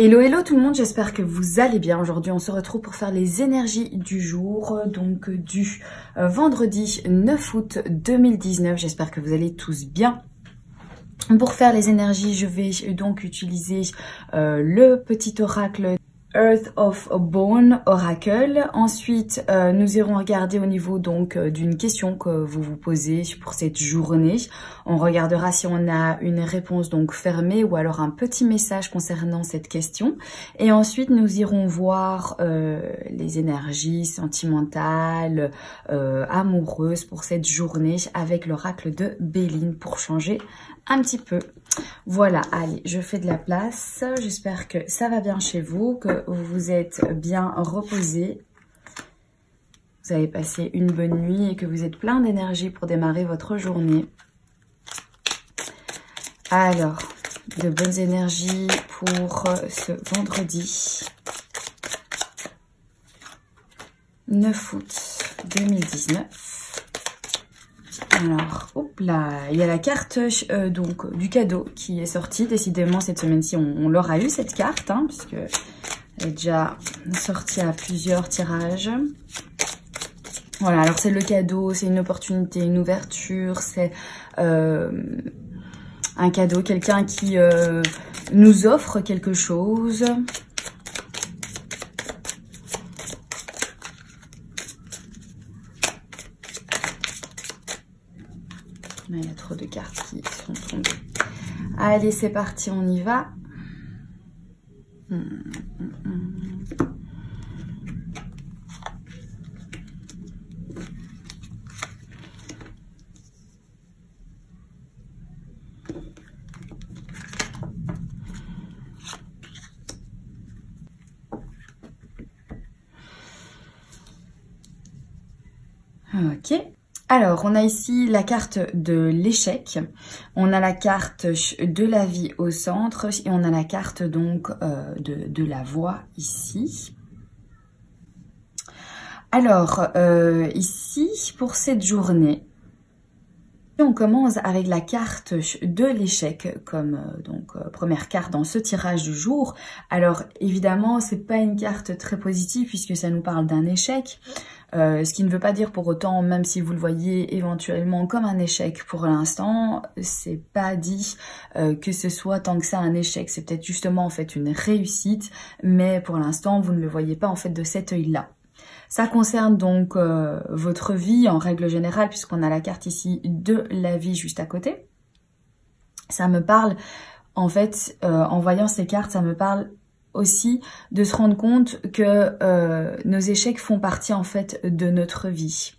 Hello hello tout le monde, j'espère que vous allez bien. Aujourd'hui on se retrouve pour faire les énergies du jour, donc du vendredi 9 août 2019. J'espère que vous allez tous bien. Pour faire les énergies, je vais donc utiliser le petit oracle Earth of Bone Oracle. Ensuite, nous irons regarder au niveau donc d'une question que vous vous posez pour cette journée. On regardera si on a une réponse donc fermée ou alors un petit message concernant cette question. Et ensuite, nous irons voir les énergies sentimentales, amoureuses pour cette journée avec l'oracle de Béline pour changer un petit peu. Voilà, allez, je fais de la place. J'espère que ça va bien chez vous, que vous êtes bien reposés. Vous avez passé une bonne nuit et que vous êtes plein d'énergie pour démarrer votre journée. Alors, de bonnes énergies pour ce vendredi 9 août 2019. Alors, hop là, il y a la carte donc du cadeau qui est sortie. Décidément, cette semaine-ci, on l'aura eu cette carte, hein, puisque elle est déjà sortie à plusieurs tirages. Voilà, alors c'est le cadeau, c'est une opportunité, une ouverture, c'est un cadeau, quelqu'un qui nous offre quelque chose. Il y a trop de cartes qui sont tombées. Allez, c'est parti, on y va. Ok. Alors, on a ici la carte de l'échec, on a la carte de la vie au centre et on a la carte donc de la voix ici. Alors, ici, pour cette journée, on commence avec la carte de l'échec comme première carte dans ce tirage du jour. Alors, évidemment, c'est pas une carte très positive puisque ça nous parle d'un échec. Ce qui ne veut pas dire pour autant, même si vous le voyez éventuellement comme un échec pour l'instant, c'est pas dit que ce soit tant que ça un échec. C'est peut-être justement en fait une réussite, mais pour l'instant vous ne le voyez pas en fait de cet œil-là. Ça concerne donc votre vie en règle générale, puisqu'on a la carte ici de la vie juste à côté. Ça me parle, en fait, en voyant ces cartes, ça me parle aussi de se rendre compte que nos échecs font partie en fait de notre vie.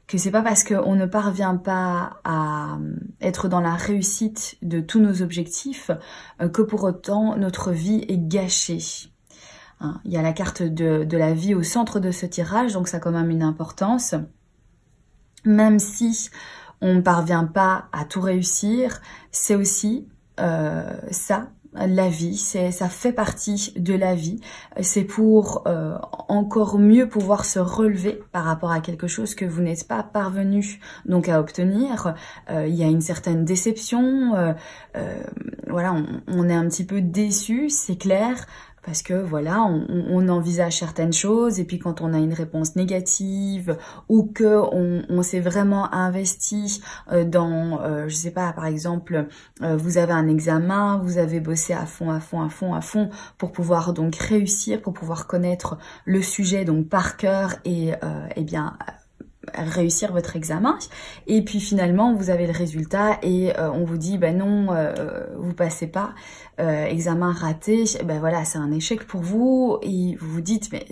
Que c'est pas parce qu'on ne parvient pas à être dans la réussite de tous nos objectifs que pour autant notre vie est gâchée. Hein, il y a la carte de la vie au centre de ce tirage, donc ça a quand même une importance. Même si on ne parvient pas à tout réussir, c'est aussi ça. La vie, ça fait partie de la vie. C'est pour encore mieux pouvoir se relever par rapport à quelque chose que vous n'êtes pas parvenu donc à obtenir. Il y a une certaine déception. Voilà, on est un petit peu déçu, c'est clair. Parce que voilà, on envisage certaines choses et puis quand on a une réponse négative ou que on s'est vraiment investi dans, je sais pas, par exemple, vous avez un examen, vous avez bossé à fond pour pouvoir donc réussir, pour pouvoir connaître le sujet donc par cœur et bien réussir votre examen et puis finalement vous avez le résultat et on vous dit ben non vous passez pas, examen raté, ben voilà c'est un échec pour vous et vous vous dites mais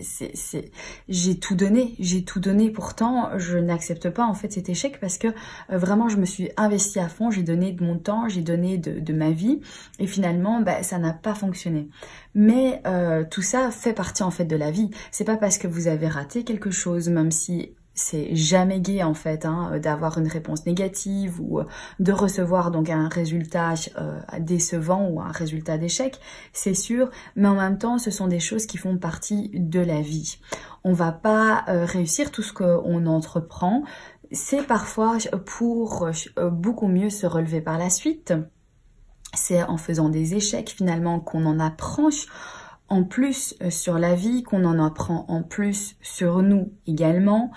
j'ai tout donné pourtant je n'accepte pas en fait cet échec parce que vraiment je me suis investie à fond, j'ai donné de mon temps, j'ai donné de ma vie et finalement ben, ça n'a pas fonctionné. Mais tout ça fait partie en fait de la vie, c'est pas parce que vous avez raté quelque chose, même si c'est jamais gai en fait hein, d'avoir une réponse négative ou de recevoir donc un résultat décevant ou un résultat d'échec, c'est sûr, mais en même temps ce sont des choses qui font partie de la vie. On va pas réussir tout ce qu'on entreprend, c'est parfois pour beaucoup mieux se relever par la suite. C'est en faisant des échecs finalement qu'on en apprend en plus sur la vie, qu'on en apprend en plus sur nous également.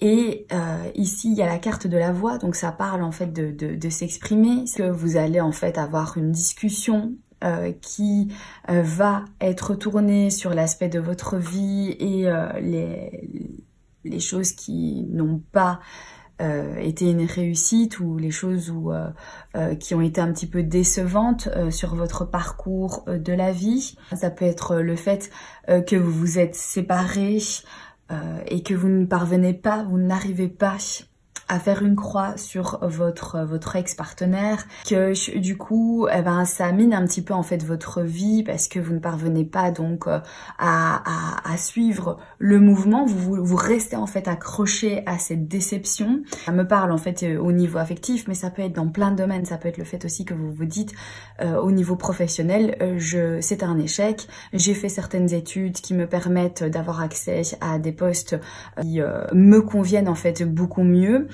Et ici, il y a la carte de la voix, donc ça parle en fait de s'exprimer, que vous allez en fait avoir une discussion qui va être tournée sur l'aspect de votre vie et les choses qui n'ont pas été une réussite ou les choses qui ont été un petit peu décevantes sur votre parcours de la vie. Ça peut être le fait que vous vous êtes séparés et que vous ne parvenez pas, vous n'arrivez pas à faire une croix sur votre ex-partenaire, que du coup eh ben ça mine un petit peu en fait votre vie parce que vous ne parvenez pas donc à suivre le mouvement, vous restez en fait accroché à cette déception. Ça me parle en fait au niveau affectif, mais ça peut être dans plein de domaines. Ça peut être le fait aussi que vous vous dites au niveau professionnel, c'est un échec, j'ai fait certaines études qui me permettent d'avoir accès à des postes qui me conviennent en fait beaucoup mieux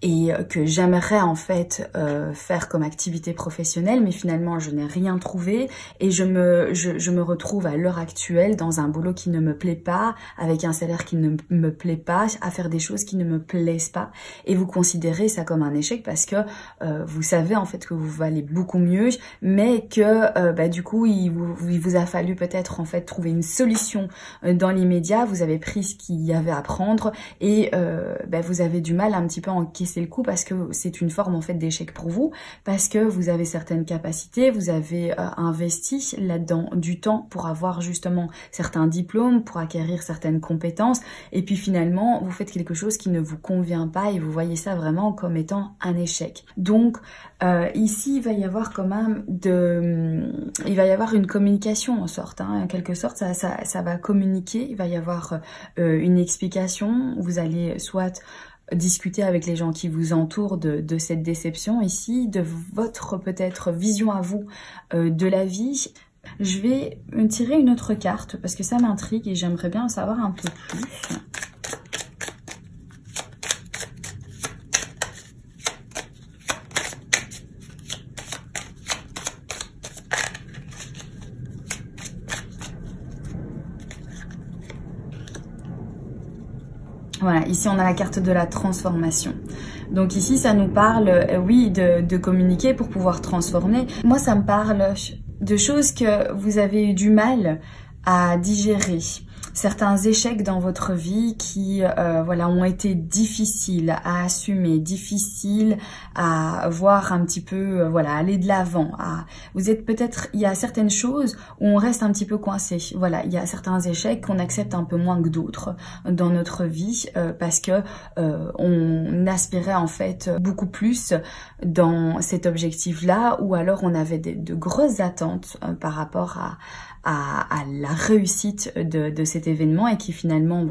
et que j'aimerais en fait faire comme activité professionnelle, mais finalement je n'ai rien trouvé et je me retrouve à l'heure actuelle dans un boulot qui ne me plaît pas, avec un salaire qui ne me plaît pas, à faire des choses qui ne me plaisent pas, et vous considérez ça comme un échec parce que vous savez en fait que vous valez beaucoup mieux, mais que du coup il vous a fallu peut-être en fait trouver une solution dans l'immédiat, vous avez pris ce qu'il y avait à prendre et vous avez du mal un petit peu à encaisser le coup parce que c'est une forme en fait d'échec pour vous, parce que vous avez certaines capacités, vous avez investi là-dedans du temps pour avoir justement certains diplômes, pour acquérir certaines compétences, et puis finalement vous faites quelque chose qui ne vous convient pas et vous voyez ça vraiment comme étant un échec. Donc ici il va y avoir quand même il va y avoir une communication en sorte, en quelque sorte ça va communiquer, il va y avoir une explication, vous allez soit discuter avec les gens qui vous entourent de cette déception ici, de votre peut-être vision à vous de la vie. Je vais me tirer une autre carte parce que ça m'intrigue et j'aimerais bien en savoir un peu plus. Voilà, ici on a la carte de la transformation. Donc ici ça nous parle, oui, de communiquer pour pouvoir transformer. Moi ça me parle de choses que vous avez eu du mal à digérer. Certains échecs dans votre vie qui ont été difficiles à assumer, difficiles à voir un petit peu, aller de l'avant. Vous êtes peut-être, il y a certaines choses où on reste un petit peu coincé. Voilà, il y a certains échecs qu'on accepte un peu moins que d'autres dans notre vie parce que on aspirait en fait beaucoup plus dans cet objectif-là, ou alors on avait de grosses attentes par rapport à la réussite de cet événement et qui finalement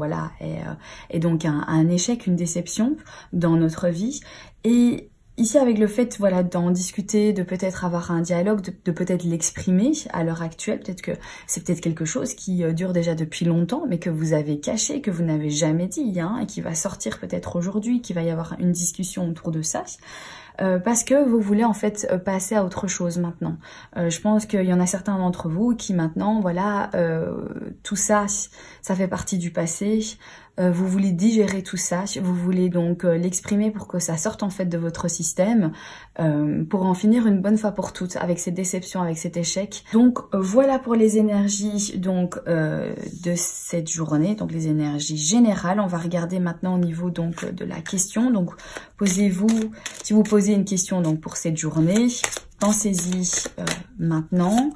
est donc un échec, une déception dans notre vie. Et ici avec le fait d'en discuter, de peut-être avoir un dialogue, de peut-être l'exprimer à l'heure actuelle, peut-être que c'est peut-être quelque chose qui dure déjà depuis longtemps mais que vous avez caché, que vous n'avez jamais dit et qui va sortir peut-être aujourd'hui, qu'il va y avoir une discussion autour de ça. Parce que vous voulez en fait passer à autre chose maintenant. Je pense qu'il y en a certains d'entre vous qui maintenant, tout ça, ça fait partie du passé. Vous voulez digérer tout ça, vous voulez donc l'exprimer pour que ça sorte en fait de votre système, pour en finir une bonne fois pour toutes avec cette déception, avec cet échec. Donc voilà pour les énergies de cette journée, donc les énergies générales. On va regarder maintenant au niveau donc de la question. Donc posez-vous, si vous posez une question donc pour cette journée, pensez-y maintenant.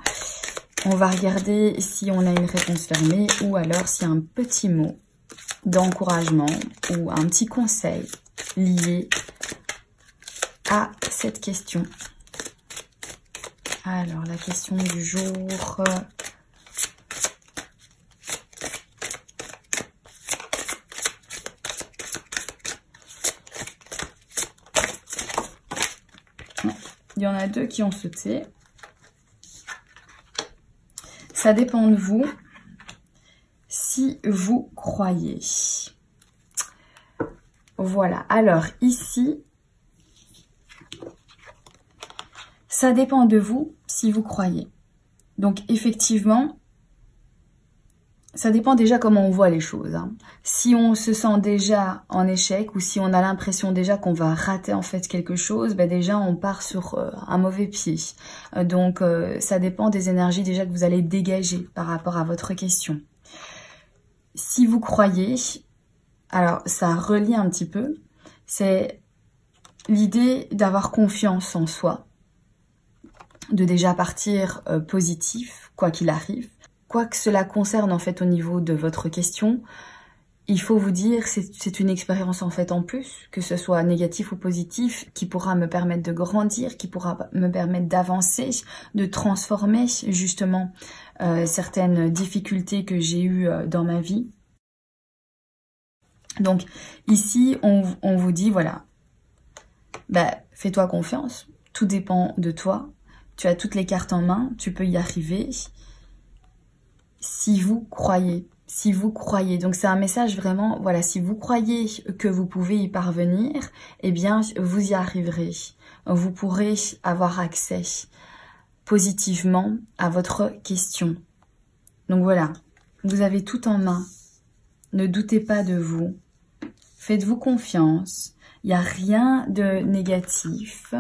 On va regarder si on a une réponse fermée ou alors s'il y a un petit mot d'encouragement ou un petit conseil lié à cette question. Alors, la question du jour. Il y en a deux qui ont sauté. Ça dépend de vous. Si vous croyez. Voilà, alors ici, ça dépend de vous si vous croyez. Donc effectivement, ça dépend déjà comment on voit les choses. Hein. Si on se sent déjà en échec ou si on a l'impression déjà qu'on va rater en fait quelque chose, ben déjà on part sur un mauvais pied. Donc ça dépend des énergies déjà que vous allez dégager par rapport à votre question. Si vous croyez, alors ça relie un petit peu, c'est l'idée d'avoir confiance en soi, de déjà partir positif, quoi qu'il arrive. Quoi que cela concerne en fait au niveau de votre question, il faut vous dire c'est une expérience en fait en plus, que ce soit négatif ou positif, qui pourra me permettre de grandir, qui pourra me permettre d'avancer, de transformer justement certaines difficultés que j'ai eues dans ma vie. Donc ici on vous dit voilà, bah, fais-toi confiance, tout dépend de toi, tu as toutes les cartes en main, tu peux y arriver. Si vous croyez, donc c'est un message vraiment, voilà, si vous croyez que vous pouvez y parvenir, eh bien vous y arriverez. Vous pourrez avoir accès positivement à votre question. Donc voilà, vous avez tout en main. Ne doutez pas de vous. Faites-vous confiance. Il n'y a rien de négatif.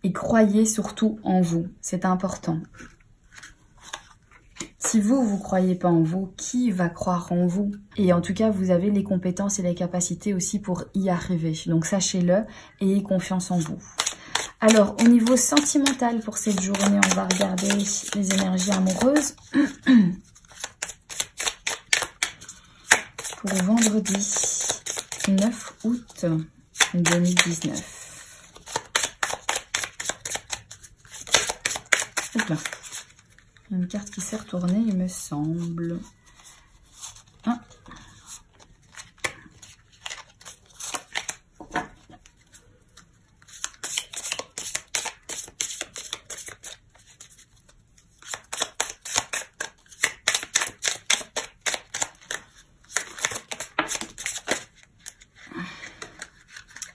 Et croyez surtout en vous, c'est important. Si vous ne croyez pas en vous, qui va croire en vous? Et en tout cas, vous avez les compétences et les capacités aussi pour y arriver. Donc sachez-le et ayez confiance en vous. Alors, au niveau sentimental pour cette journée, on va regarder les énergies amoureuses. Pour vendredi 9 août 2019. Là. Une carte qui s'est retournée, il me semble. Ah.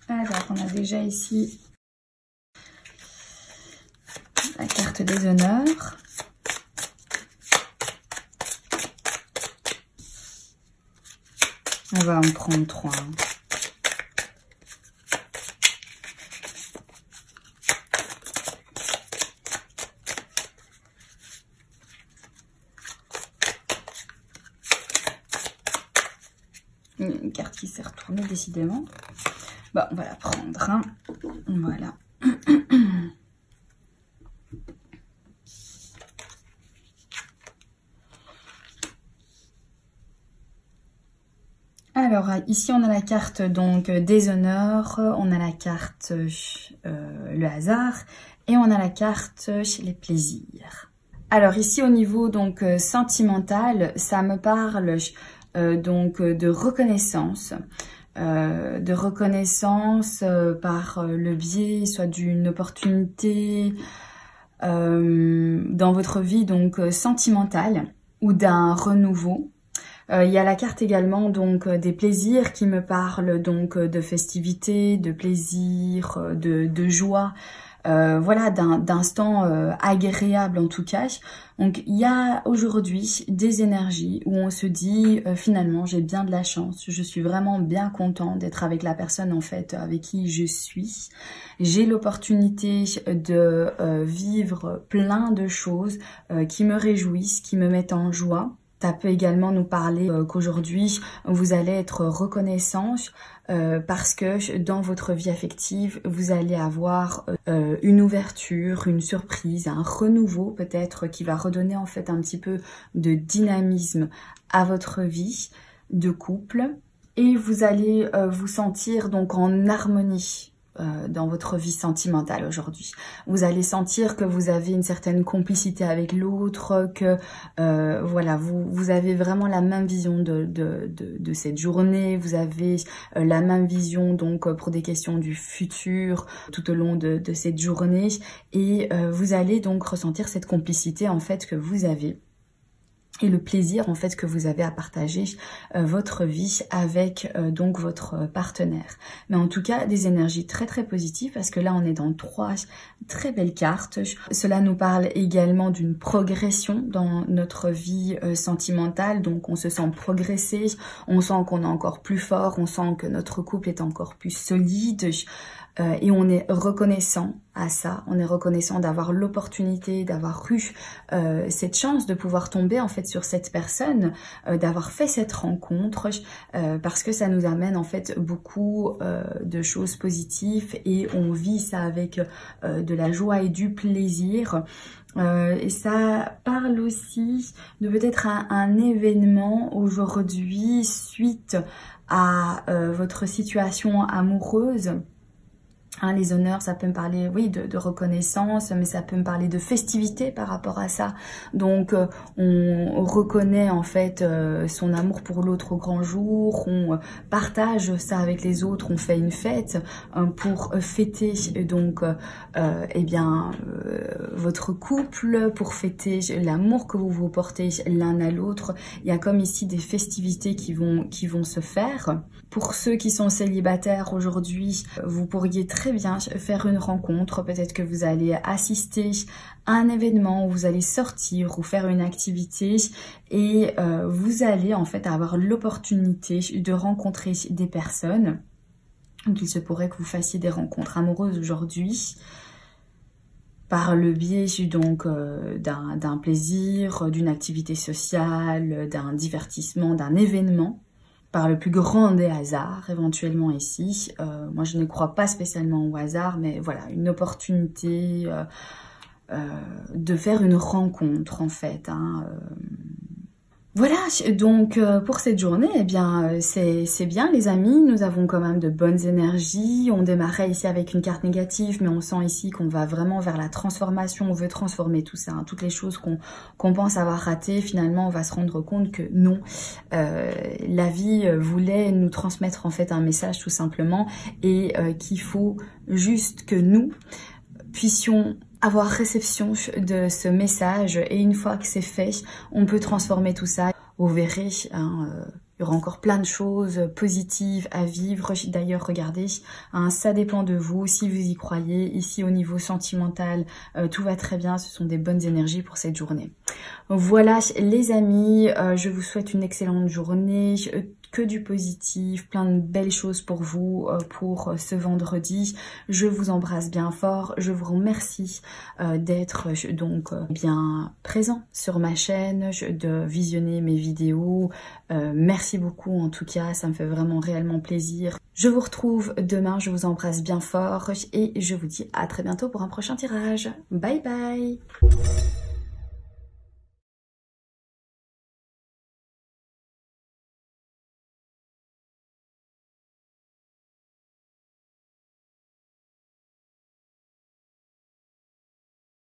Alors, on a déjà ici la carte des honneurs. On va en prendre 3. Une carte qui s'est retournée décidément. Bon, on va la prendre. Hein. Voilà. Alors ici on a la carte donc des honneurs, on a la carte le hasard et on a la carte les plaisirs. Alors ici au niveau donc sentimental, ça me parle donc de reconnaissance. Par le biais soit d'une opportunité dans votre vie donc sentimentale ou d'un renouveau. Il y a la carte également donc des plaisirs qui me parle donc de festivités, de plaisir, de joie, voilà, d'instants agréables en tout cas. Donc il y a aujourd'hui des énergies où on se dit finalement j'ai bien de la chance, je suis vraiment bien content d'être avec la personne en fait avec qui je suis. J'ai l'opportunité de vivre plein de choses qui me réjouissent, qui me mettent en joie. Ça peut également nous parler qu'aujourd'hui, vous allez être reconnaissant parce que dans votre vie affective, vous allez avoir une ouverture, une surprise, un renouveau peut-être qui va redonner en fait un petit peu de dynamisme à votre vie de couple. Et vous allez vous sentir donc en harmonie dans votre vie sentimentale aujourd'hui. Vous allez sentir que vous avez une certaine complicité avec l'autre, que voilà, vous avez vraiment la même vision de cette journée, vous avez la même vision donc pour des questions du futur tout au long de cette journée et vous allez donc ressentir cette complicité en fait que vous avez. et le plaisir en fait que vous avez à partager votre vie avec donc votre partenaire. Mais en tout cas des énergies très très positives parce que là on est dans 3 très belles cartes. Cela nous parle également d'une progression dans notre vie sentimentale, donc on se sent progresser, on sent qu'on est encore plus fort, on sent que notre couple est encore plus solide. Et on est reconnaissant à ça, on est reconnaissant d'avoir l'opportunité, d'avoir eu cette chance de pouvoir tomber en fait sur cette personne, d'avoir fait cette rencontre, parce que ça nous amène en fait beaucoup de choses positives et on vit ça avec de la joie et du plaisir. Et ça parle aussi de peut-être un événement aujourd'hui suite à votre situation amoureuse. Hein, les honneurs, ça peut me parler, oui, de reconnaissance, mais ça peut me parler de festivité par rapport à ça. Donc, on reconnaît en fait son amour pour l'autre au grand jour, on partage ça avec les autres, on fait une fête pour fêter donc, eh bien, votre couple, pour fêter l'amour que vous vous portez l'un à l'autre. Il y a comme ici des festivités qui vont se faire. Pour ceux qui sont célibataires aujourd'hui, vous pourriez très bien faire une rencontre. Peut-être que vous allez assister à un événement, où vous allez sortir ou faire une activité et vous allez en fait avoir l'opportunité de rencontrer des personnes. Donc il se pourrait que vous fassiez des rencontres amoureuses aujourd'hui par le biais donc d'un plaisir, d'une activité sociale, d'un divertissement, d'un événement. Par le plus grand des hasards, éventuellement ici. Moi, je ne crois pas spécialement au hasard, mais voilà, une opportunité de faire une rencontre, en fait. Hein, Voilà, donc pour cette journée, eh bien c'est bien les amis, nous avons quand même de bonnes énergies. On démarrait ici avec une carte négative, mais on sent ici qu'on va vraiment vers la transformation, on veut transformer tout ça, hein. Toutes les choses qu'on pense avoir ratées, finalement on va se rendre compte que non, la vie voulait nous transmettre en fait un message tout simplement, et qu'il faut juste que nous puissions avoir réception de ce message, et une fois que c'est fait, on peut transformer tout ça. Vous verrez, hein, il y aura encore plein de choses positives à vivre. D'ailleurs, regardez, hein, ça dépend de vous, si vous y croyez. Ici, au niveau sentimental, tout va très bien, ce sont des bonnes énergies pour cette journée. Voilà les amis, je vous souhaite une excellente journée. Que du positif, plein de belles choses pour vous, pour ce vendredi. Je vous embrasse bien fort. Je vous remercie d'être donc bien présent sur ma chaîne, de visionner mes vidéos. Merci beaucoup en tout cas, ça me fait vraiment réellement plaisir. Je vous retrouve demain, je vous embrasse bien fort et je vous dis à très bientôt pour un prochain tirage. Bye bye!